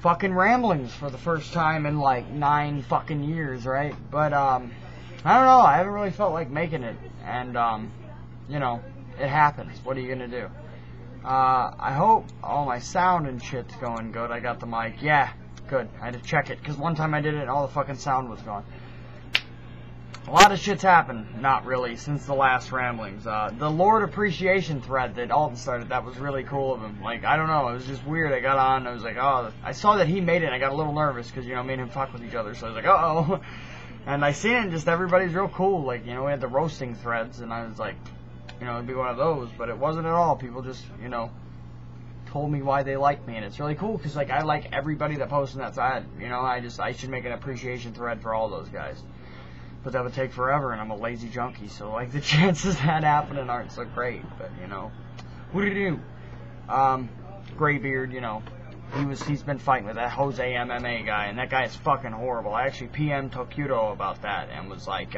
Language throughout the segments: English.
fucking ramblings for the first time in like 9 fucking years, right? But, I don't know, I haven't really felt like making it, and, you know, it happens. What are you gonna do? I hope all my sound and shit's going good. I got the mic. Yeah, good. I had to check it, because one time I did it and all the fucking sound was gone. A lot of shit's happened, not really, since the last ramblings. The Lord Appreciation thread that Alton started, that was really cool of him. Like, I don't know, it was just weird. I got on, I was like, oh, I saw that he made it, and I got a little nervous, because, you know, me and him fuck with each other, so I was like, uh-oh. And I seen it, and just everybody's real cool. Like, you know, we had the roasting threads, and I was like, you know, it'd be one of those, but it wasn't at all. People just, you know, told me why they liked me, and it's really cool, because, like, I like everybody that posts on that side. You know, I should make an appreciation thread for all those guys. But that would take forever, and I'm a lazy junkie, so, like, the chances of that happening aren't so great. But, you know, what do you do? Graybeard, you know, he's been fighting with that Jose MMA guy, and that guy is fucking horrible. I actually PM'd Tokudo about that, and was like,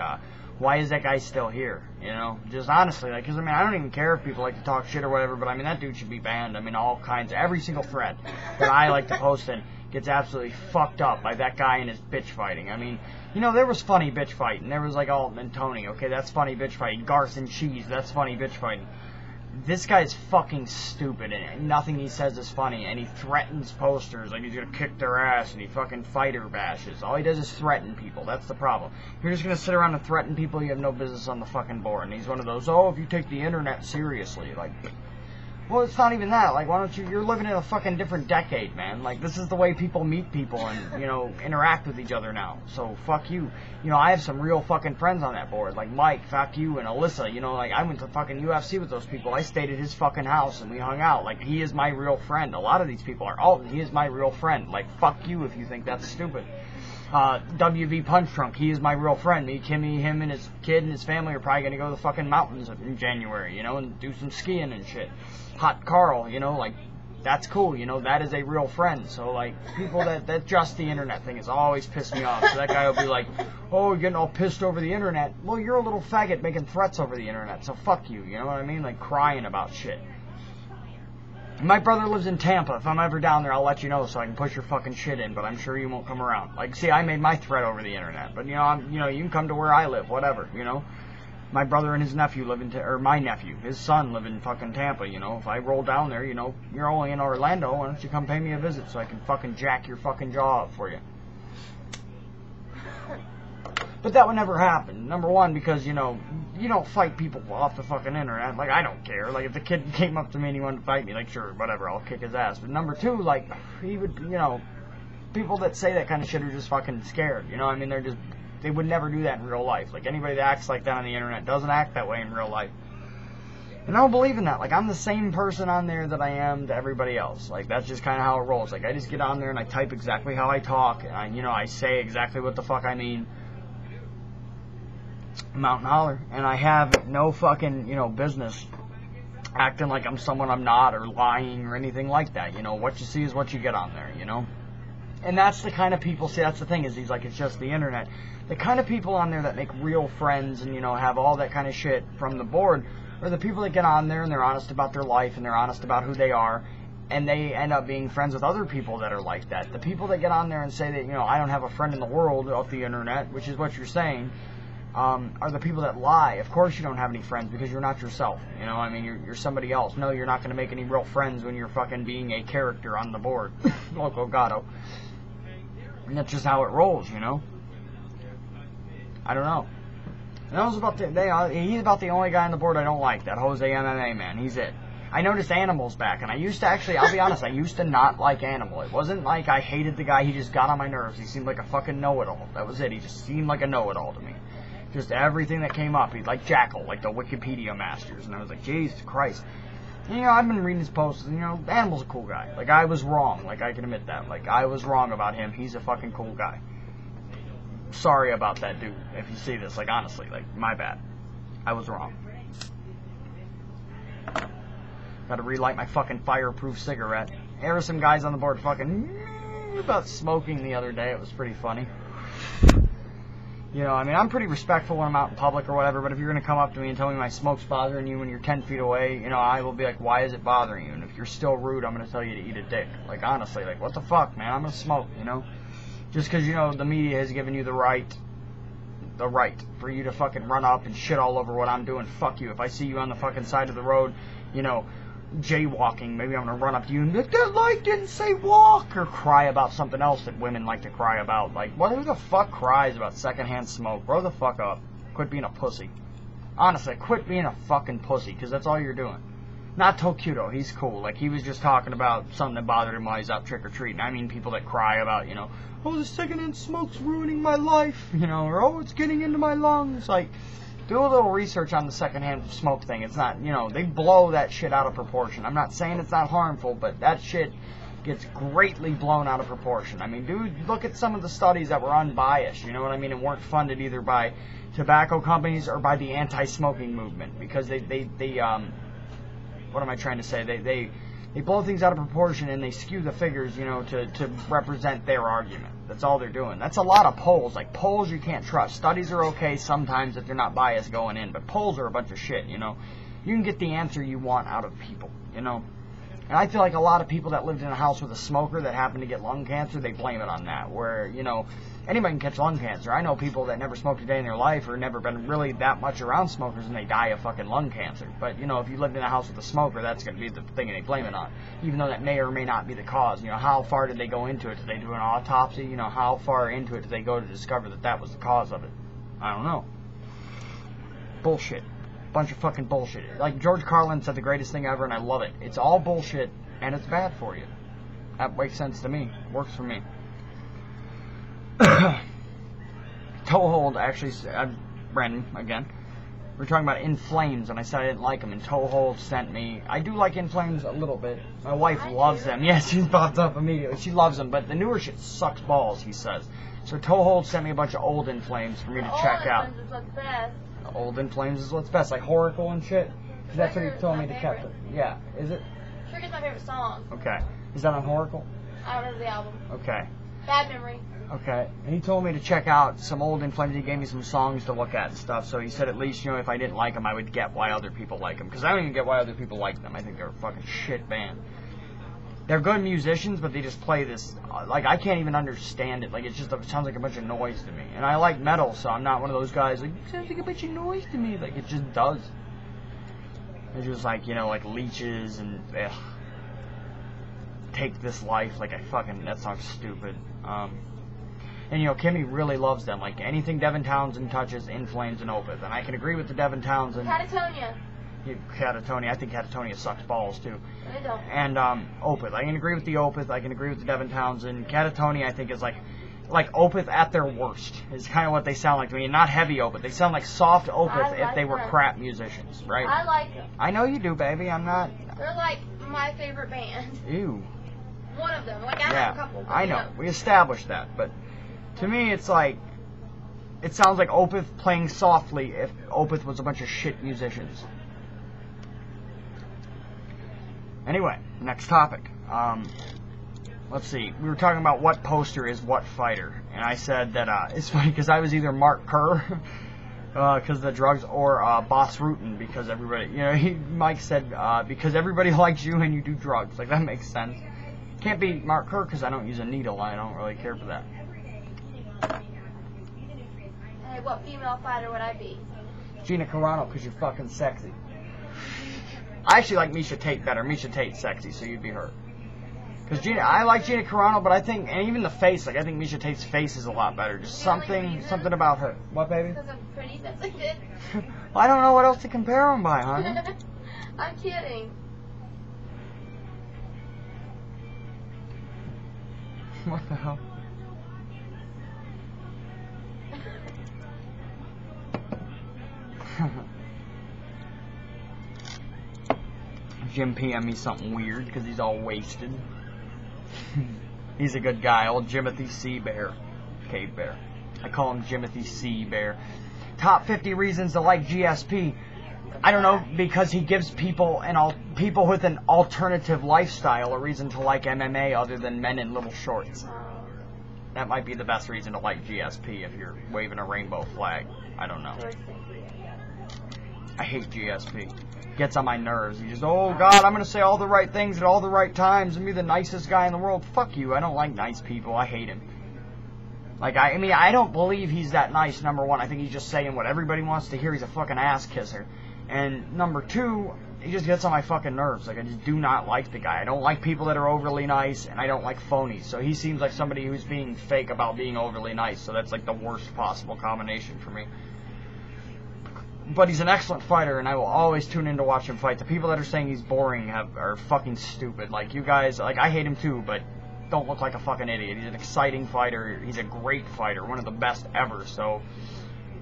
why is that guy still here? You know, just honestly, like, because, I mean, I don't even care if people like to talk shit or whatever, but, I mean, that dude should be banned. I mean, all kinds, every single thread that I like to post in gets absolutely fucked up by that guy and his bitch fighting. I mean, you know, there was funny bitch fighting. There was, like, Alton and Tony. Okay, that's funny bitch fighting. Garth and Cheese, that's funny bitch fighting. This guy's fucking stupid, and nothing he says is funny, and he threatens posters like he's gonna kick their ass, and he fucking fighter bashes. All he does is threaten people. That's the problem. If you're just gonna sit around and threaten people, you have no business on the fucking board. And he's one of those, oh, if you take the internet seriously, like, well, it's not even that. Like, why don't you, you're living in a fucking different decade, man. Like, this is the way people meet people and, you know, interact with each other now. So, fuck you. You know, I have some real fucking friends on that board. Like Mike, fuck you, and Alyssa. You know, like, I went to fucking UFC with those people. I stayed at his fucking house and we hung out. Like, he is my real friend. A lot of these people are, Alton, he is my real friend. Like, fuck you if you think that's stupid. WV Punch Trunk, he is my real friend. Me, Kimmy, him, and his kid and his family are probably going to go to the fucking mountains in January, you know, and do some skiing and shit. Hot Carl, you know, like, that's cool, you know, that is a real friend. So, like, people that just the internet thing has always pissed me off. So that guy will be like, oh, you're getting all pissed over the internet. Well, you're a little faggot making threats over the internet, so fuck you, you know what I mean? Like, crying about shit. My brother lives in Tampa. If I'm ever down there, I'll let you know so I can push your fucking shit in, but I'm sure you won't come around. Like, see, I made my threat over the internet, but, you know, you can come to where I live, whatever, you know? My brother and his nephew live in, or my nephew, his son live in fucking Tampa, you know? If I roll down there, you know, you're only in Orlando, why don't you come pay me a visit so I can fucking jack your fucking jaw up for you? But that would never happen. Number one, because, you know, you don't fight people off the fucking internet. Like, I don't care. Like, if the kid came up to me and he wanted to fight me, like, sure, whatever, I'll kick his ass. But number two, like, he would, you know, people that say that kind of shit are just fucking scared. You know, I mean, they would never do that in real life. Like, anybody that acts like that on the internet doesn't act that way in real life. And I don't believe in that. Like, I'm the same person on there that I am to everybody else. Like, that's just kind of how it rolls. Like, I just get on there and I type exactly how I talk. And, you know, I say exactly what the fuck I mean. Mountain holler, and I have no fucking, you know, business acting like I'm someone I'm not, or lying or anything like that. You know, what you see is what you get on there, you know? And that's the kind of people, see, that's the thing, is he's like, it's just the internet. The kind of people on there that make real friends and, you know, have all that kind of shit from the board are the people that get on there and they're honest about their life and they're honest about who they are, and they end up being friends with other people that are like that. The people that get on there and say that, you know, I don't have a friend in the world off the internet, which is what you're saying, are the people that lie. Of course you don't have any friends because you're not yourself. You know, I mean, you're somebody else. No, you're not going to make any real friends when you're fucking being a character on the board. Loco Gato. And that's just how it rolls, you know? I don't know. And that was about he's about the only guy on the board I don't like, that Jose MMA man. He's it. I noticed Animal's back, and I used to actually, I'll be honest, I used to not like Animal. It wasn't like I hated the guy, he just got on my nerves. He seemed like a fucking know-it-all. That was it. He just seemed like a know-it-all to me. Just everything that came up. He'd like Jackal, like the Wikipedia masters. And I was like, Jesus Christ. And, you know, I've been reading his posts, and, you know, Animal's a cool guy. Like, I was wrong. Like, I can admit that. Like, I was wrong about him. He's a fucking cool guy. Sorry about that, dude. If you see this, like, honestly, like, my bad. I was wrong. Gotta relight my fucking fireproof cigarette. There were some guys on the board fucking about smoking the other day. It was pretty funny. You know, I mean, I'm pretty respectful when I'm out in public or whatever, but if you're going to come up to me and tell me my smoke's bothering you when you're 10 feet away, you know, I will be like, why is it bothering you? And if you're still rude, I'm going to tell you to eat a dick. Like, honestly, like, what the fuck, man? I'm going to smoke, you know? Just because, you know, the media has given you the right for you to fucking run up and shit all over what I'm doing. Fuck you. If I see you on the fucking side of the road, you know, jaywalking, maybe I'm going to run up to you and be like, that light didn't say walk, or cry about something else that women like to cry about. Like, who the fuck cries about secondhand smoke? Grow the fuck up. Quit being a pussy. Honestly, quit being a fucking pussy, because that's all you're doing. Not Tokudo, he's cool. Like, he was just talking about something that bothered him while he's out trick-or-treating. I mean people that cry about, you know, oh, the secondhand smoke's ruining my life, you know, or oh, it's getting into my lungs. Like, do a little research on the secondhand smoke thing. It's not, you know, they blow that shit out of proportion. I'm not saying it's not harmful, but that shit gets greatly blown out of proportion. I mean, dude, look at some of the studies that were unbiased, you know what I mean, and weren't funded either by tobacco companies or by the anti-smoking movement, because they what am I trying to say? They blow things out of proportion and they skew the figures, you know, to represent their argument. That's all they're doing. That's a lot of polls. Like, polls you can't trust. Studies are okay sometimes if they're not biased going in, but polls are a bunch of shit, you know. You can get the answer you want out of people, you know. And I feel like a lot of people that lived in a house with a smoker that happened to get lung cancer, they blame it on that, where, you know, anybody can catch lung cancer. I know people that never smoked a day in their life or never been really that much around smokers and they die of fucking lung cancer. But, you know, if you lived in a house with a smoker, that's going to be the thing they blame it on. Even though that may or may not be the cause. You know, how far did they go into it? Did they do an autopsy? You know, how far into it did they go to discover that that was the cause of it? I don't know. Bullshit. Bunch of fucking bullshit. Like George Carlin said, the greatest thing ever, and I love it. It's all bullshit, and it's bad for you. That makes sense to me. Works for me. Toehold, actually, Brandon, again. We're talking about In Flames, and I said I didn't like them, and Toehold sent me. I do like In Flames a little bit. My wife loves them. Yes, she popped up immediately. She loves them, but the newer shit sucks balls, he says. So Toehold sent me a bunch of old In Flames for me to check out. Old In Flames is what's best. Old In Flames is what's best, like Horacle and shit. That's what he told me to catch it. Yeah, is it? Trigger's my favorite song. Okay. Is that on Horacle? I don't know the album. Okay. Bad Memory. Okay. And he told me to check out some old In Flames. He gave me some songs to look at and stuff. So he said at least, you know, if I didn't like them, I would get why other people like them. Because I don't even get why other people like them. I think they're a fucking shit band. They're good musicians, but they just play this, like, I can't even understand it. Like, it sounds like a bunch of noise to me. And I like metal, so I'm not one of those guys, like, it sounds like a bunch of noise to me. Like, it just does. It's just like, you know, like leeches and, Take This Life. Like, that song's stupid. And, you know, Kimmy really loves them. Like, anything Devin Townsend touches, In Flames and Opeth. And I can agree with the Devin Townsend. Catatonia. Catatonia. I think Catatonia sucks balls, too. I don't. And Opeth. I can agree with the Opeth. I can agree with the Devin Townsend. Catatonia, I think, is like Opeth at their worst. Is kind of what they sound like to me. Not heavy Opeth. They sound like soft Opeth if they were crap musicians, right? I like them. I know you do, baby. I'm not. They're like my favorite band. Ew. One of them. Like, I have a couple. I know. We established that. But to me, it's like, it sounds like Opeth playing softly if Opeth was a bunch of shit musicians. Anyway, next topic. Let's see. We were talking about what poster is what fighter. And I said that, it's funny because I was either Mark Kerr, because of the drugs, or Boss Rutan, because everybody, you know, Mike said, because everybody likes you and you do drugs. Like, that makes sense. Can't be Mark Kerr because I don't use a needle. I don't really care for that. Hey, what female fighter would I be? Gina Carano, because you're fucking sexy. I actually like Misha Tate better. Misha Tate's sexy, so you'd be her. Because I like Gina Carano, but I think, and even the face, like, I think Misha Tate's face is a lot better. Just something about her. What, baby? Because I'm pretty, that's like it. Well, I don't know what else to compare them by, honey. I'm kidding. What the hell? Jim PM me something weird because he's all wasted. He's a good guy, old Jimothy C. Bear. Cave Bear. I call him Jimothy C. Bear. Top 50 reasons to like GSP. I don't know, because he gives people people with an alternative lifestyle a reason to like MMA other than men in little shorts. That might be the best reason to like GSP if you're waving a rainbow flag. I don't know. I hate GSP. Gets on my nerves. He just, oh God, I'm going to say all the right things at all the right times and be the nicest guy in the world. Fuck you. I don't like nice people. I hate him. Like, I mean, I don't believe he's that nice, number one. I think he's just saying what everybody wants to hear. He's a fucking ass kisser. And number two, he just gets on my fucking nerves. Like, I just do not like the guy. I don't like people that are overly nice, and I don't like phonies. So he seems like somebody who's being fake about being overly nice. So that's like the worst possible combination for me. But he's an excellent fighter, and I will always tune in to watch him fight. The people that are saying he's boring are fucking stupid. Like, you guys, like, I hate him too, but don't look like a fucking idiot. He's an exciting fighter. He's a great fighter, one of the best ever. So,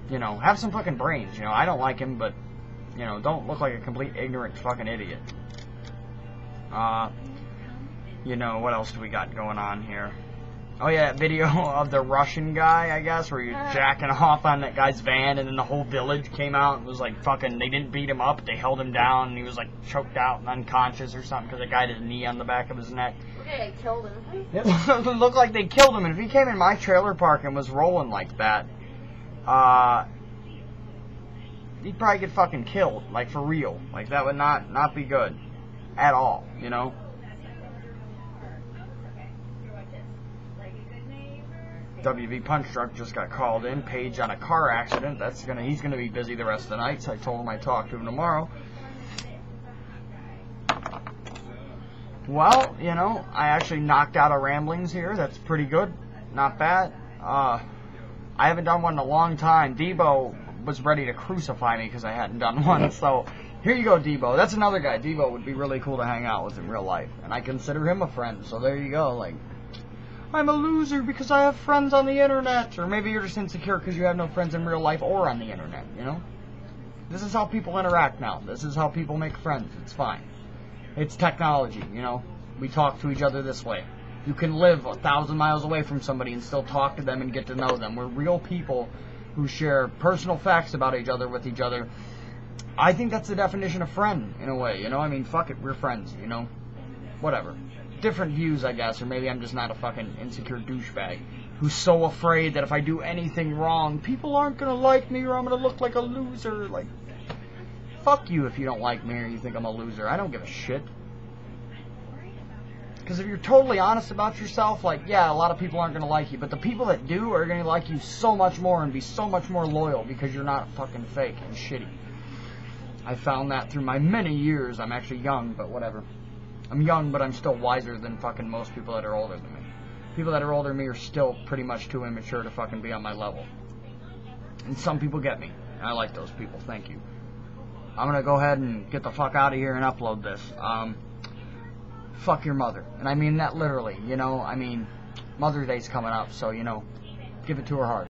you know, have some fucking brains. You know, I don't like him, but, you know, don't look like a complete ignorant fucking idiot. You know, what else do we got going on here? Oh yeah, that video of the Russian guy, I guess, where you're jacking off on that guy's van, and then the whole village came out and was like fucking, they didn't beat him up, they held him down, and he was like choked out and unconscious or something because the guy had his knee on the back of his neck. Okay, they killed him. It looked like they killed him, and if he came in my trailer park and was rolling like that, he'd probably get fucking killed, like for real. Like that would not be good at all, you know? WV Punch Truck just got called in. Page on a car accident. He's gonna be busy the rest of the night, so I told him I'd talk to him tomorrow. Well, you know, I actually knocked out a Ramblings here. That's pretty good. Not bad. I haven't done one in a long time. Debo was ready to crucify me because I hadn't done one, so here you go, Debo. That's another guy. Debo would be really cool to hang out with in real life, and I consider him a friend, so there you go. Like, I'm a loser because I have friends on the internet. Or maybe you're just insecure because you have no friends in real life or on the internet, you know? This is how people interact now. This is how people make friends. It's fine. It's technology, you know? We talk to each other this way. You can live 1,000 miles away from somebody and still talk to them and get to know them. We're real people who share personal facts about each other with each other. I think that's the definition of friend, in a way, you know? I mean, fuck it, we're friends, you know? Whatever. Different views, I guess, or maybe I'm just not a fucking insecure douchebag who's so afraid that if I do anything wrong, people aren't gonna like me or I'm gonna look like a loser. Like, fuck you if you don't like me or you think I'm a loser. I don't give a shit. Because if you're totally honest about yourself, like, yeah, a lot of people aren't gonna like you, but the people that do are gonna like you so much more and be so much more loyal because you're not fucking fake and shitty. I found that through my many years. I'm actually young, but whatever. I'm young, but I'm still wiser than fucking most people that are older than me. People that are older than me are still pretty much too immature to fucking be on my level. And some people get me. And I like those people. Thank you. I'm gonna go ahead and get the fuck out of here and upload this. Fuck your mother. And I mean that literally, you know? I mean, Mother's Day's coming up, so, you know, give it to her hard.